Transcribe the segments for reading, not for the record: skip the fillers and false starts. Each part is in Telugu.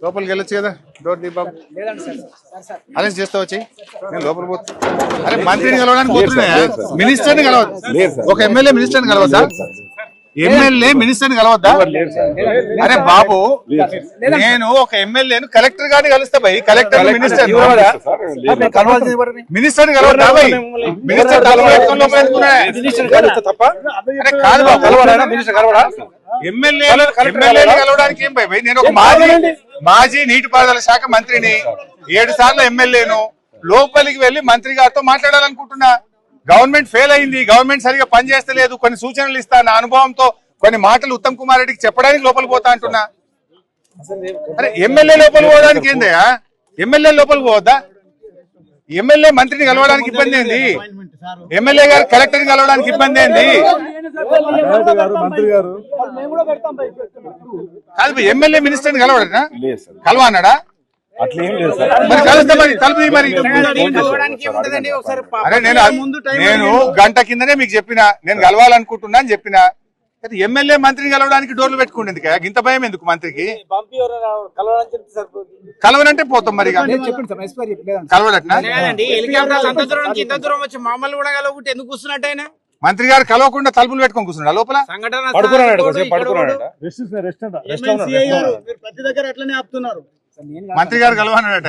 లోపలికి వెళ్ళొచ్చు కదా డోర్ దీ బాబు అరెస్ట్ చేస్తావు వచ్చి నేను లోపల పోతా అరే మంత్రిని కలవడానికి పోతున్నా మినిస్టర్ని కలవద్దు ఒక ఎమ్మెల్యే మినిస్టర్ని కలవద్దా ఎమ్మెల్యే మినిస్టర్ని కలవద్దా అరే బాబు నేను ఒక ఎమ్మెల్యేను కలెక్టర్ గారిని కలుస్తా భయ్ కలెక్టర్ మినిస్టర్ మినిస్టర్ని కలవద్దా భయ్ మినిస్టర్ తప్ప కాదు బాబు ఎమ్మెల్యే కలవడానికి ఏం భయ్ నేను ఒక మాజీ నీటిపారుదల శాఖ మంత్రిని 7 సార్లు ఎమ్మెల్యేను లోపలికి వెళ్లి మంత్రి గారితో మాట్లాడాలనుకుంటున్నా గవర్నమెంట్ ఫెయిల్ అయింది గవర్నమెంట్ సరిగా పనిచేస్తలేదు కొన్ని సూచనలు ఇస్తా నా అనుభవంతో కొన్ని మాటలు ఉత్తమ్ కుమార్ రెడ్డికి చెప్పడానికి లోపలికి పోతా అంటున్నా అరే ఎమ్మెల్యే లోపలికి పోవడానికి ఏందయ్యా ఎమ్మెల్యే లోపలికి పోవద్దా ఎమ్మెల్యే మంత్రిని కలవడానికి ఇబ్బంది ఏంది ఎమ్మెల్యే గారు కలెక్టర్ ని కలవడానికి ఇబ్బంది ఏంది కాదు ఎమ్మెల్యే మినిస్టర్ ని కలవడనా కలవన్నాడా మరి కలుస్తా మరి తలుపు మరి అరే నేను గంట కిందనే మీకు చెప్పిన నేను కలవాలనుకుంటున్నా అని చెప్పిన ఎమ్మెల్యే మంత్రిని కలవడానికి డోర్లు పెట్టుకుంటుంది ఇంత భయం ఎందుకు మంత్రికి కలవనంటే పోతాం మరి కలవడట్నా మంత్రి గారు కలవకుండా తలుపులు పెట్టుకొని కూర్చున్నాడు లోపల మంత్రి గారు కలవన్నాడట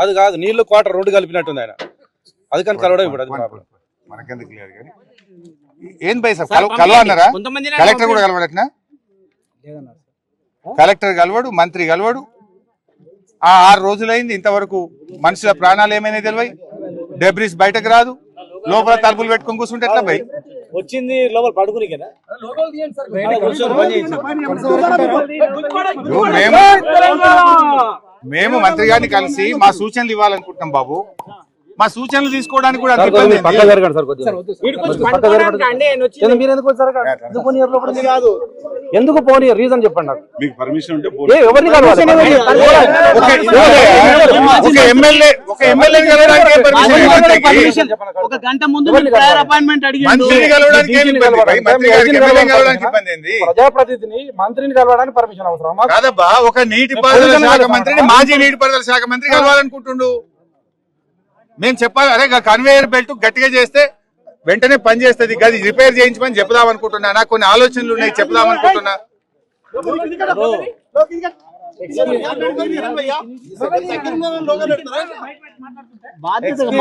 అది కాదు నీళ్లు క్వార్టర్ 2 కలిపినట్టుంది ఆయన అది కానీ కలవడం ఇప్పుడు మనకెందుకు క్లియర్ కానీ ఏం భయ సార్ కలవన్నారా కలెక్టర్ కూడా కలవడట్నా కలెక్టర్ కలవడు మంత్రి కలవడు 6 రోజులైంది ఇంతవరకు మనుషుల ప్రాణాలు ఏమైనా తెలివై డెబ్రిస్ బయటకు రాదు లోపల తలుపులు పెట్టుకొని కూర్చుంటే ఎట్లా భయ్ వచ్చింది లోపల పడుకుని కదా మేము మంత్రి గారిని కలిసి మా సూచనలు ఇవ్వాలనుకుంటున్నాం బాబు మా సూచనలు తీసుకోవడానికి కూడా ఎందుకు పోనీ రీజన్ చెప్పండి నాకు మీకు పర్మిషన్ ఉంటే ఒక గంట ముందు అపాయింట్మెంట్ ప్రజాప్రతినిధిని మంత్రిని కలవడానికి పర్మిషన్ అవసరం కాదబ్బా ఒక నీటిపారుదల శాఖ మంత్రిని మాజీ నీటిపారుదల శాఖ మంత్రి కలవాలనుకుంటుండు మేము చెప్పాలి అరే కన్వేయర్ బెల్ట్ గట్టిగా చేస్తే వెంటనే పని చేస్తుంది గది రిపేర్ చేయించమని చెప్దాం అనుకుంటున్నా నాకు కొన్ని ఆలోచనలు ఉన్నాయి చెప్దాం అనుకుంటున్నా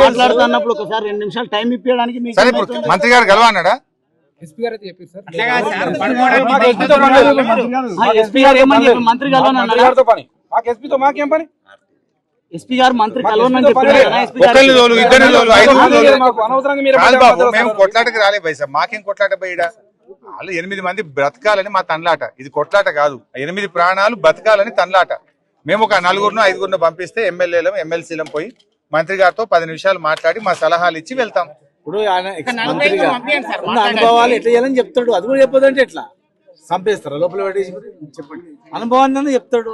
మాట్లాడుతున్నప్పుడు ఒకసారి 2 నిమిషాలు టైం ఇప్పించడానికి సరే మంత్రి గారు కలవన్నాడా మంత్రి గారు ఎస్పీ గారు మంత్రి కలవనని మేము కొట్లాటకి రాలే పైసా మాకేం కొట్లాట పోయిడా వాళ్ళు 8 మంది బ్రతకాలని మా తన్లాట ఇది కొట్లాట కాదు 8 ప్రాణాలు బతకాలని తన్లాట మేము ఒక 4-5 పంపిస్తే ఎమ్మెల్యేలం ఎమ్మెల్సీలం పోయి మంత్రి గారితో 10 నిమిషాలు మాట్లాడి మా సలహాలు ఇచ్చి వెళ్తాం ఇప్పుడు అనుభవాలు ఎట్లా చేయాలని చెప్తాడు అది కూడా చెప్పదంటే ఎట్లా చంపేస్తారా లోపల పెట్టేసి చెప్పండి అనుభవాన్ని చెప్తాడు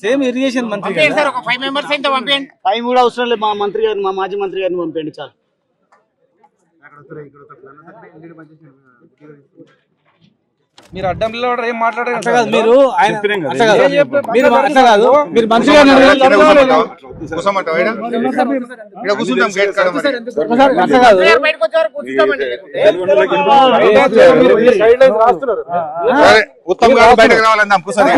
సేమ్ ఇరిగేషన్ మంత్రి 5 కూడా అవసరం లేదు మా మంత్రి గారిని మా మాజీ మంత్రి గారిని పంపండి చాలు మీరు అడ్డంలో ఏం మాట్లాడారు మీరు మీరు మంత్రి ఉత్తమ్ గారు బయటకు రావాలన్నా కూర్చొని